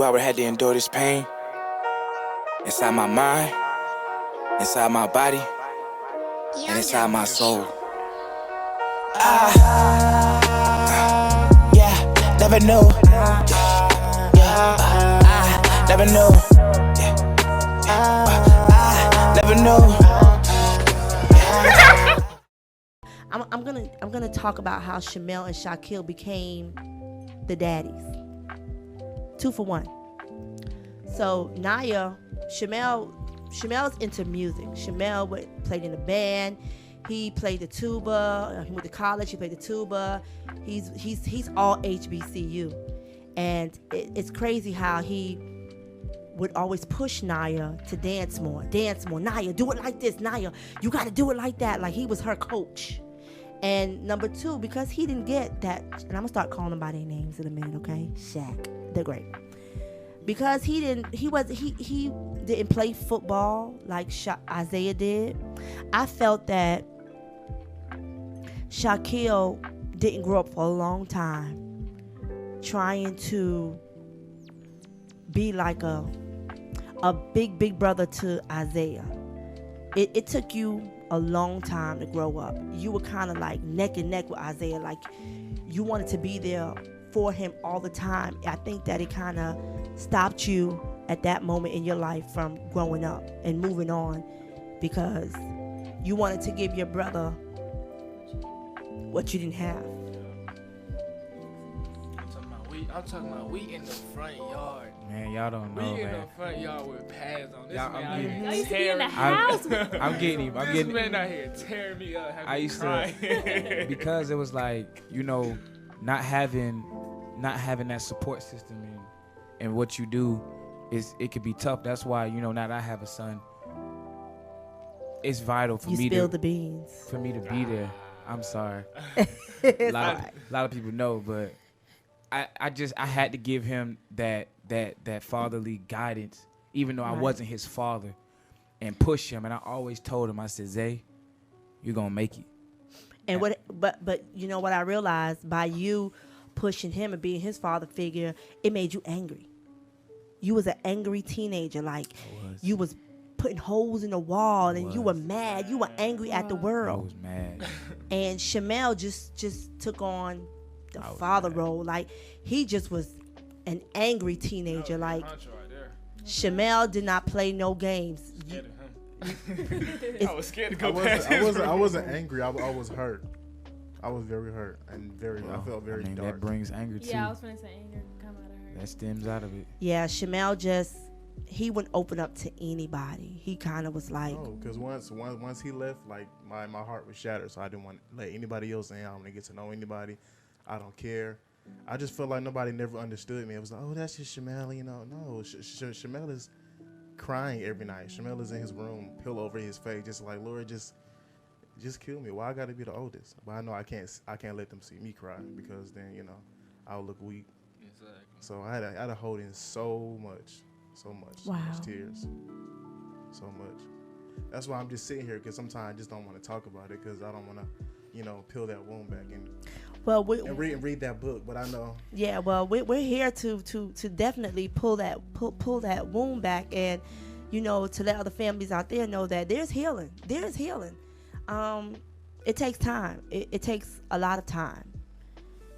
I would have to endure this pain inside my mind, inside my body, and inside my soul. Yeah, never knew. Yeah, I never knew. I never knew. I'm gonna talk about how Chameleon and Shaquille became the Daddies. 2 for 1. So Chamelle's into music. Chamele played in a band. He played the tuba. He went to college. He played the tuba. He's all HBCU, and it's crazy how he would always push Naya to dance more. Naya, do it like this. Naya, you got to do it like that. Like he was her coach. And number 2, because he didn't get that, and I'm gonna start calling them by their names in a minute, okay? Shaq, they're great. Because he didn't play football like Isaiah did. I felt that Shaquille didn't grow up for a long time trying to be like a big brother to Isaiah. It took you a long time to grow up. You were kind of like neck and neck with Isaiah. Like you wanted to be there for him all the time. I think that it kind of stopped you at that moment in your life from growing up and moving on, because you wanted to give your brother what you didn't have. I'm talking about we in the front yard. Man, y'all don't know, We in man. the front yard with pads on. This Y'all, man I'm out getting- here I used to be in the tearing- house. I'm getting him. I'm This getting man out here tearing me up. I used crying. to because it was like, not having that support system and what you do it could be tough. That's why, now that I have a son, it's vital for You me spilled to the beans. for me to be there. I'm sorry. It's a all lot right. of people know, but I had to give him that fatherly guidance, even though I Right. wasn't his father, and push him. And I always told him, I said, Zay, you're gonna make it. And but you know what I realized, by you pushing him and being his father figure, it made you angry. You was an angry teenager. Like you was putting holes in the wall, and you were mad. You were angry at the I world. was mad. And Chamele just took on the father role. Like he just was an angry teenager. Like Honcho right there. Chamele did not play no games. Scared of him. I was scared to go past I wasn't angry. I was hurt. I was very hurt and I felt very dark. That brings anger too. Yeah, I was gonna say anger come out of her. That stems out of it. Yeah, Chamele he wouldn't open up to anybody. He kind of was like, No, because once he left, like my heart was shattered. So I didn't want to let anybody else in. I don't want to get to know anybody. I don't care. I just felt like nobody never understood me. It was like, oh, that's just Chamele, No, Chamele is crying every night. Chamele is in his room, pillow over his face, just like, Lord, just kill me. Why I got to be the oldest? But I know I can't let them see me cry, because then I'll look weak. Exactly. So I had to hold in so much Wow. tears, so much. That's why I'm just sitting here, because sometimes I just don't want to talk about it, because I don't want to, peel that wound back and read that book. But I know. yeah, well, we're here to definitely pull that wound back, and to let other families out there know that there's healing. There's healing. It takes time. It takes a lot of time,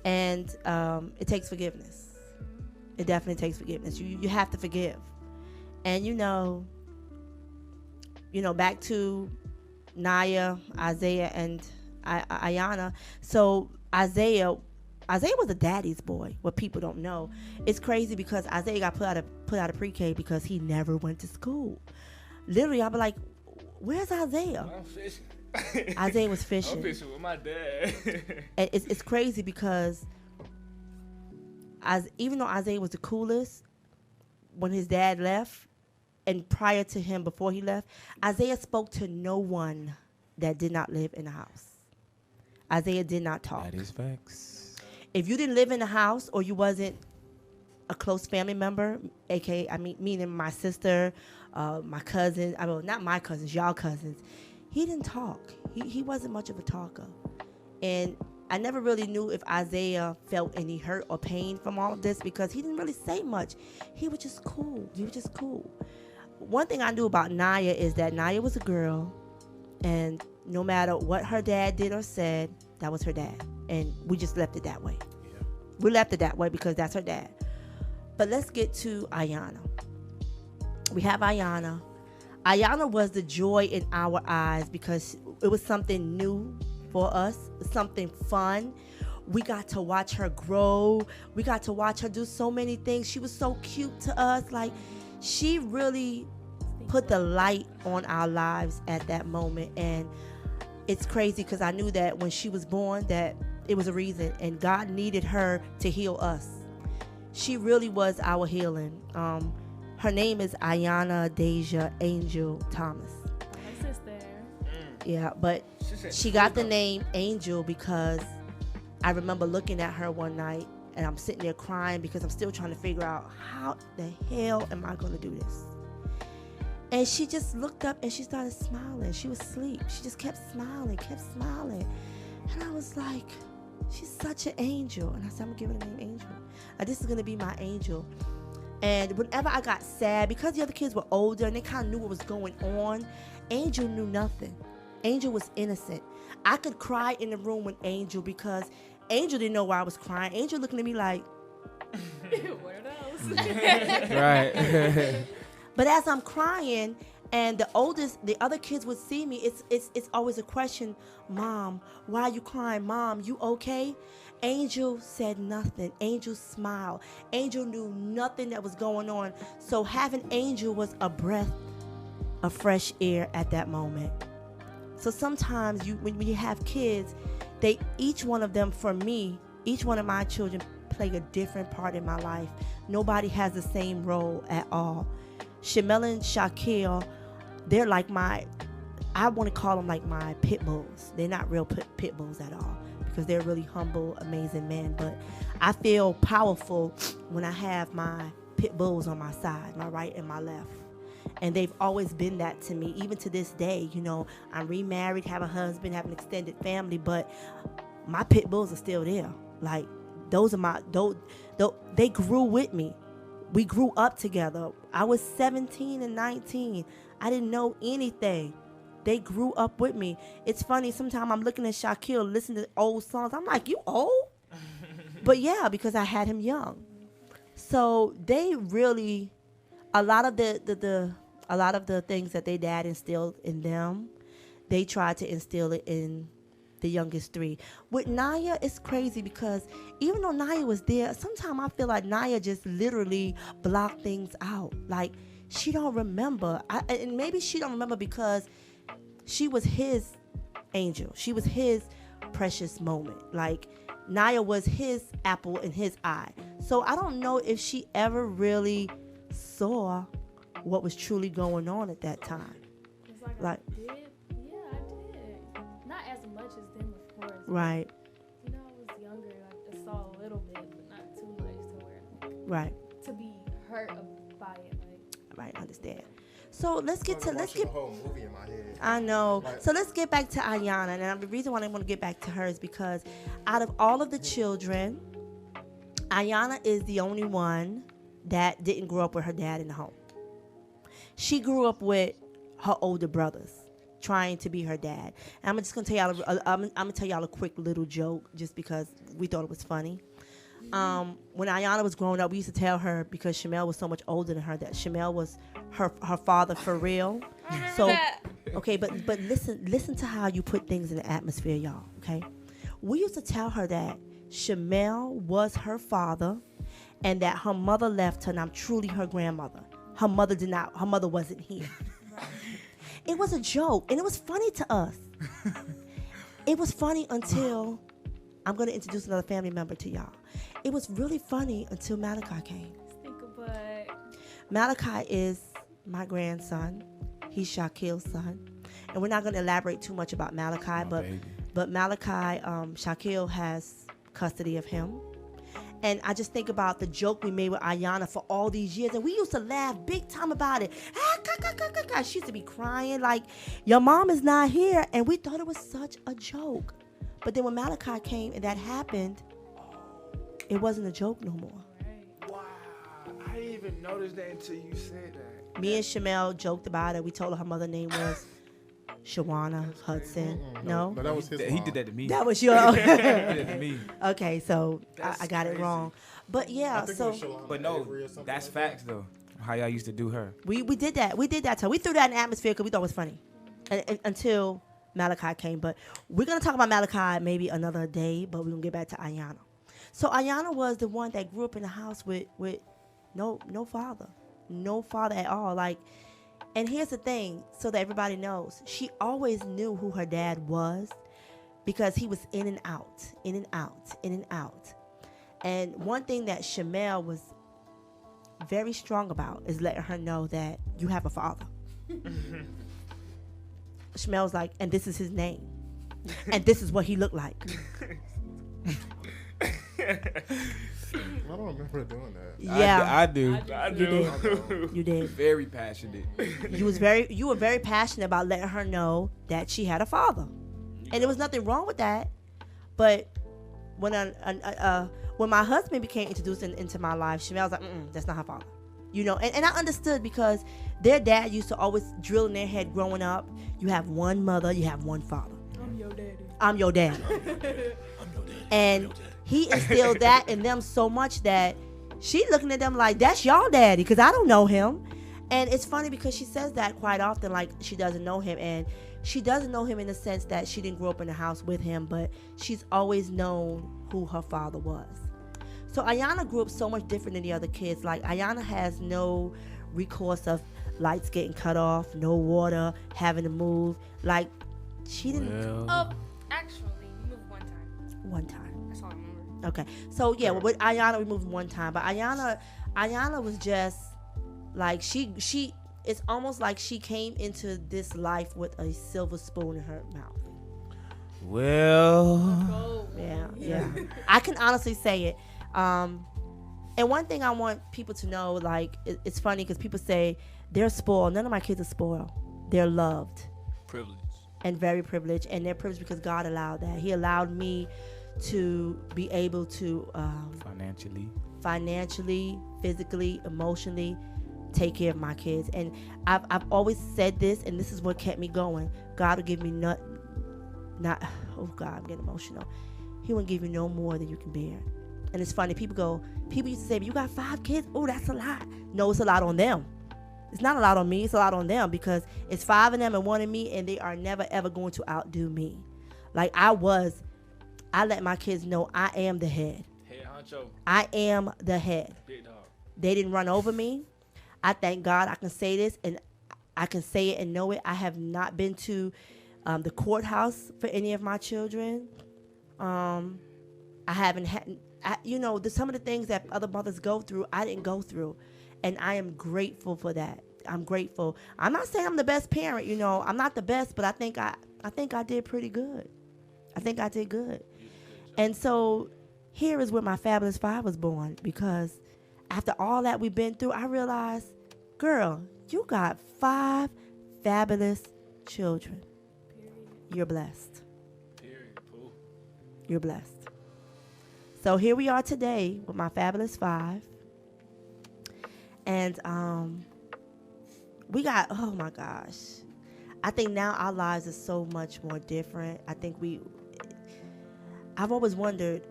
and it takes forgiveness. It definitely takes forgiveness. You have to forgive, and back to Naya, Isaiah, and Ayanna. So Isaiah was a daddy's boy. What people don't know, it's crazy, because Isaiah got put out of pre-K because he never went to school. Literally, I'll be like, "Where's Isaiah?" I'm fishing. Isaiah was fishing. I'm fishing with my dad. And it's crazy because even though Isaiah was the coolest when his dad left, and prior to him, before he left, Isaiah spoke to no one that did not live in the house. Isaiah did not talk. That is facts. If you didn't live in the house, or you wasn't a close family member, meaning my sister, my cousin, not my cousins, y'all cousins, he didn't talk. He wasn't much of a talker. And I never really knew if Isaiah felt any hurt or pain from all of this because he didn't really say much. He was just cool. He was just cool. One thing I knew about Naya is that Naya was a girl, and no matter what her dad did or said, that was her dad. And we just left it that way. Yeah. We left it that way because that's her dad. But let's get to Ayanna. We have Ayanna. Ayanna was the joy in our eyes because it was something new for us, something fun. We got to watch her grow. We got to watch her do so many things. She was so cute to us. Like, she really put the light on our lives at that moment. And it's crazy because I knew that when she was born that it was a reason, and God needed her to heal us. She really was our healing. Her name is Ayanna Deja Angel Thomas. My sister. Yeah, but she got the name Angel because I remember looking at her one night and I'm sitting there crying because I'm still trying to figure out how the hell am I going to do this? And she just looked up and she started smiling. She was asleep. She just kept smiling. And I was like, she's such an angel. And I said, I'm going to give her the name Angel. This is going to be my angel. And whenever I got sad, because the other kids were older and they kind of knew what was going on, Angel knew nothing. Angel was innocent. I could cry in the room with Angel because Angel didn't know why I was crying. Angel looking at me like, What are those? right. But as I'm crying and the other kids would see me, it's always a question, Mom, why are you crying? Mom, you okay? Angel said nothing. Angel smiled. Angel knew nothing that was going on. So having Angel was a breath of fresh air at that moment. So sometimes when you have kids, each one of them, for me, each one of my children play a different part in my life. Nobody has the same role at all. Chameleon and Shaquille, they're like I want to call them like my pit bulls. They're not real pit bulls at all because they're really humble, amazing men. But I feel powerful when I have my pit bulls on my side, my right and my left. And they've always been that to me, even to this day. You know, I'm remarried, have a husband, have an extended family, but my pit bulls are still there. Like, those are they grew with me. We grew up together. I was 17 and 19. I didn't know anything. They grew up with me. It's funny, sometimes I'm looking at Shaquille, listening to old songs. I'm like, you old? But yeah, because I had him young. So they really, a lot of the things that their dad instilled in them, they tried to instill it in the youngest three. With Naya, it's crazy because even though Naya was there, sometimes I feel like Naya just literally blocked things out. Like, she don't remember. And maybe she don't remember because she was his angel. She was his precious moment. Like, Naya was his apple in his eye. So I don't know if she ever really saw what was truly going on at that time. It's like I did. Yeah, I did. Not as much as them, of course. Right. You know, I was younger. I saw a little bit, but not too much to where. Right. To be hurt by it, Right. Understand. So let's get the whole movie in my head. I know. Like, so let's get back to Ayanna. And the reason why I want to get back to her is because out of all of the children, Ayanna is the only one that didn't grow up with her dad in the home. She grew up with her older brothers trying to be her dad. And I'm just gonna tell y'all. I'm gonna tell y'all a quick little joke just because we thought it was funny. When Ayanna was growing up, we used to tell her, because Chamel was so much older than her, that Chamel was her father for real. So, okay, but listen to how you put things in the atmosphere, y'all. Okay, we used to tell her that Chamel was her father, and that her mother left her, and I'm truly her grandmother. Her mother did not. Her mother wasn't here. It was a joke, and it was funny to us. It was funny until I'm going to introduce another family member to y'all. It was really funny until Malachi came. Malachi is my grandson. He's Shaquille's son. And we're not going to elaborate too much about Malachi, but Malachi, Shaquille has custody of him. And I just think about the joke we made with Ayanna for all these years. And we used to laugh big time about it. She used to be crying like, your mom is not here. And we thought it was such a joke. But then when Malachi came and that happened, it wasn't a joke no more. Wow. I didn't even notice that until you said that. Me and Chamel joked about it. We told her mother's name was Shawana Hudson. No? that was his He mom. did that to me. That was your. He did that to me. Okay, so That's I got it crazy. wrong. But I yeah, think it so was Shalana But no, Avery or something that's like facts though. How y'all used to do her. we did that. We did that. So we threw that in the atmosphere because we thought it was funny. Until Malachi came. But we're going to talk about Malachi maybe another day, but we're going to get back to Ayanna. So Ayanna was the one that grew up in the house with no father. No father at all. Like, and here's the thing, so that everybody knows, she always knew who her dad was because he was in and out, in and out, in and out. And one thing that Chamel was very strong about is letting her know that you have a father. Chamel's like, and this is his name. And this is what he looked like. I don't remember doing that. Yeah. I do. I You do. did. You did. Very passionate. You were very passionate about letting her know that she had a father, and there was nothing wrong with that. But when when my husband became introduced into my life, Chamel was like, "That's not her father," you know. And I understood because their dad used to always drill in their head growing up: you have one mother, you have one father. I'm your daddy. I'm your dad. And he instilled that in them so much that she looking at them like, that's y'all daddy, because I don't know him. And it's funny because she says that quite often, like she doesn't know him. And she doesn't know him in the sense that she didn't grow up in the house with him, but she's always known who her father was. So Ayanna grew up so much different than the other kids. Like Ayanna has no recourse of lights getting cut off, no water, having to move. Like she didn't. Actually, we moved one time. One time. That's all I remember. Okay. So yeah, well, with Ayanna we moved one time, but Ayanna was just like she it's almost like she came into this life with a silver spoon in her mouth. Well, Yeah. I can honestly say it. And one thing I want people to know, like it's funny because people say they're spoiled. None of my kids are spoiled. They're loved Privilege. and very privileged, and they're privileged because God allowed that. He allowed me to be able to financially, physically, emotionally take care of my kids. And I've always said this, and this is what kept me going. God will give me not oh God, I'm getting emotional. He won't give you no more than you can bear. And it's funny, people used to say, you got 5 kids? Oh, that's a lot. No, it's a lot on them. It's not a lot on me, it's a lot on them because it's 5 of them and 1 of me, and they are never ever going to outdo me. Like I let my kids know I am the head. Head honcho. I am the head. Big dog. They didn't run over me. I thank God I can say this, and I can say it and know it. I have not been to the courthouse for any of my children. I haven't had, some of the things that other mothers go through, I didn't go through. And I am grateful for that. I'm grateful. I'm not saying I'm the best parent, I'm not the best, but I think I did pretty good. I think I did good. And so here is where my Fabulous 5 was born, because after all that we've been through, I realized, girl, you got 5 fabulous children. You're blessed. Period. Pooh. You're blessed. So here we are today with my Fabulous 5. And we got, oh my gosh. I think now our lives are so much more different. I think I've always wondered,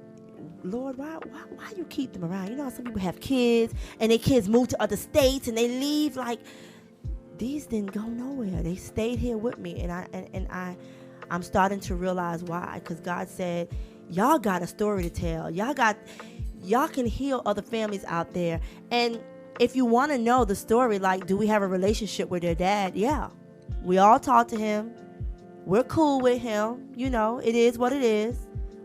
Lord, why you keep them around? You know how some people have kids and their kids move to other states and they leave. Like, these didn't go nowhere. They stayed here with me. And I'm starting to realize why. Because God said, y'all got a story to tell. Y'all can heal other families out there. And if you want to know the story, like, do we have a relationship with their dad? Yeah. We all talk to him. We're cool with him. It is what it is.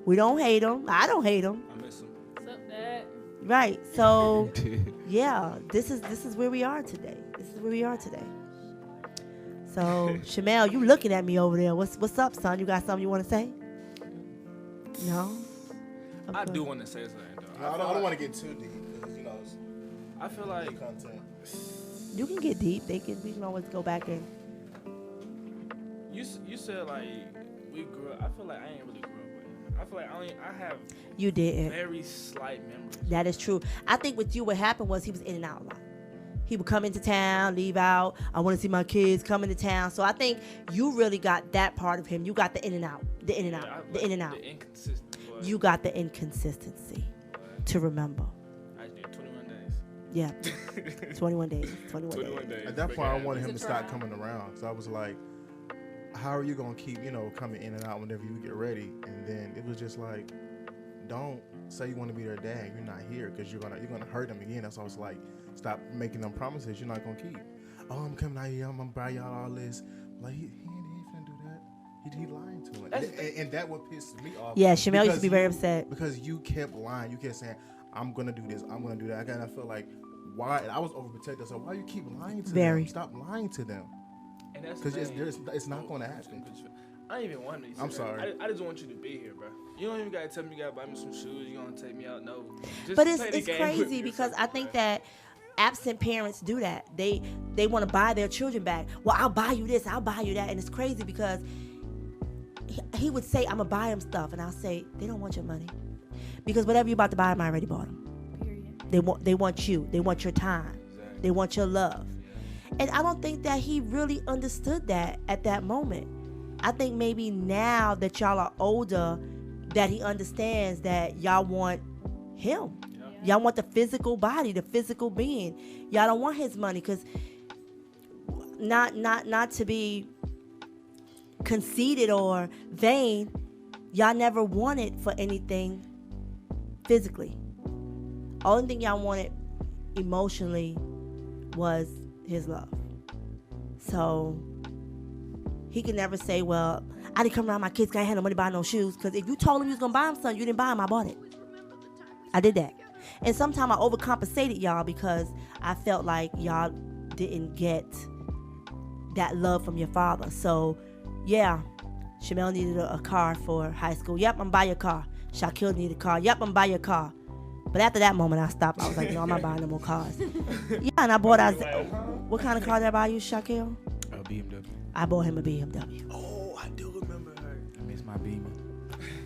We don't hate him. I don't hate him. I miss him. What's up, Dad? Right. So, yeah, this is where we are today. This is where we are today. So, Chamel, you looking at me over there. What's up, son? You got something you want to say? No? I do want to say something, though. I don't want to get too deep because, it's I feel like content. You can get deep. We can always go back and... you said, like, we grew up. I feel like I ain't really grew up with him. I feel like I have You didn't. very slight memories. That is true. I think with you, what happened was he was in and out a lot. He would come into town, leave out. I want to see my kids come into town. So I think you really got that part of him. You got the in and out, the in and out, the in and out. The inconsistent. You got the inconsistency to remember. I did 21 days. Yeah, 21 days. 21 days. At that point, I wanted him to stop coming around. So I was like, how are you going to keep, coming in and out whenever you get ready? And then it was just like, don't say you want to be their dad and you're not here because you're gonna hurt them again. That's why I was like, stop making them promises you're not going to keep. Oh, I'm coming out here. I'm going to buy y'all all this. Like, he finna do that. He lying to him. And that what pissed me off. Yeah, Chameleon used to be very upset. Because you kept lying. You kept saying, I'm going to do this. I'm going to do that. I kind of felt like, why? And I was overprotective. So why you keep lying to them? Stop lying to them. Because it's not going to happen. I don't even want to. I'm sorry. I just want you to be here, bro. You don't even got to tell me you got to buy me some shoes. You going to take me out. No. Just but it's crazy because I think that absent parents do that. They want to buy their children back. Well, I'll buy you this. I'll buy you that. And it's crazy because he would say, I'm going to buy him stuff. And I'll say, they don't want your money. Because whatever you're about to buy them, I already bought them. Period. They want you. They want your time. Exactly. They want your love. And I don't think that he really understood that at that moment. I think maybe now that y'all are older, that he understands that y'all want him. Yeah. Y'all want the physical body, the physical being. Y'all don't want his money because not to be conceited or vain, y'all never wanted for anything physically. Only thing y'all wanted emotionally was his love. So he could never say, well, I didn't come around my kids, can't have no money to buy no shoes. Because if you told him you was going to buy him something, you didn't buy him, I bought it. I did that. And sometimes I overcompensated y'all because I felt like y'all didn't get that love from your father. So, yeah, Chameleon needed a car for high school. Yep, I'm going to buy your car. Shaquille needed a car. Yep, I'm going to buy your car. But after that moment, I stopped. I was like, no, I'm not buying no more cars. Yeah, and I bought what kind of car did I buy you, Shaquille? A BMW. I bought him a BMW. Oh, I do remember her. I miss my Beamer.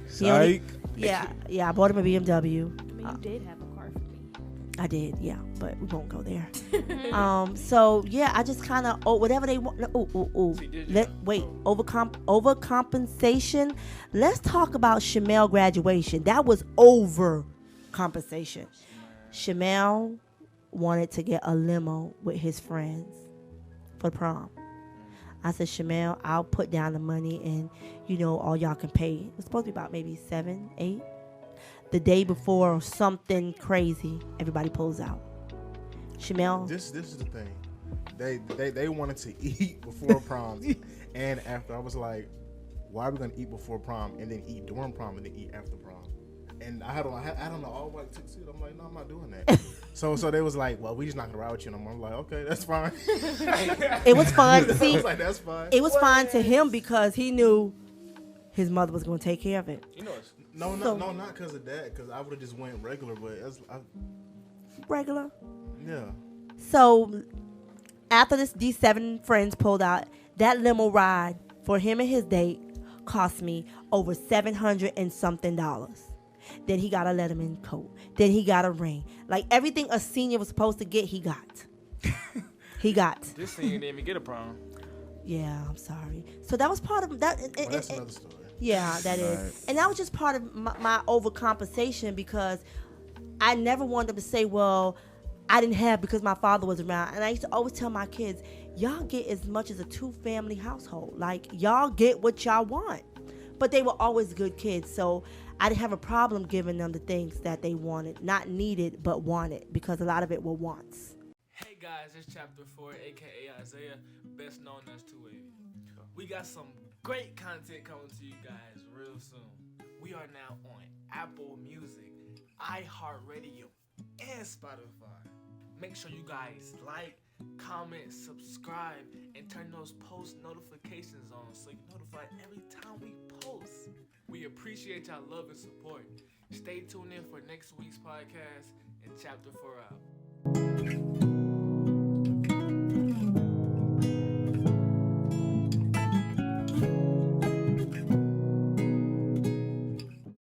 Psych. Yeah, I bought him a BMW. I mean, you did have a car for me. I did, yeah, but we won't go there. So yeah, I just kind of whatever they want. Overcompensation. Let's talk about Chamel graduation. That was overcompensation. Chamel wanted to get a limo with his friends for prom. I said, Chamel, I'll put down the money and, all y'all can pay. It was supposed to be about maybe 7, 8. The day before or something crazy, everybody pulls out. Chamel. This is the thing. They wanted to eat before prom and after. I was like, why are we going to eat before prom and then eat during prom and then eat after prom? And I don't know, all white took suit. I'm like, no, I'm not doing that. So they was like, well, we just not gonna ride with you no more. I'm like, okay, that's fine. It was fun. See, I was like, that's fine. It was fine to him because he knew his mother was gonna take care of it. Not because of that. Because I would have just went regular, but regular. Yeah. So after these 7 friends pulled out, that limo ride for him and his date cost me over $700 and something. Then he got a Letterman coat. Then he got a ring. Like everything a senior was supposed to get, he got. He got. This senior didn't even get a prom. Yeah, I'm sorry. So that was part of that. That's another story. Yeah, that is. Right. And that was just part of my overcompensation because I never wanted them to say, well, I didn't have because my father was around. And I used to always tell my kids, y'all get as much as a 2-family household. Like, y'all get what y'all want. But they were always good kids, so I didn't have a problem giving them the things that they wanted. Not needed, but wanted, because a lot of it were wants. Hey guys, it's Chapter 4, a.k.a. Isaiah, best known as 280. We got some great content coming to you guys real soon. We are now on Apple Music, iHeartRadio, and Spotify. Make sure you guys like, comment, subscribe, and turn those post notifications on so you're notified every time we post. We appreciate y'all love and support. Stay tuned in for next week's podcast and Chapter 4 out.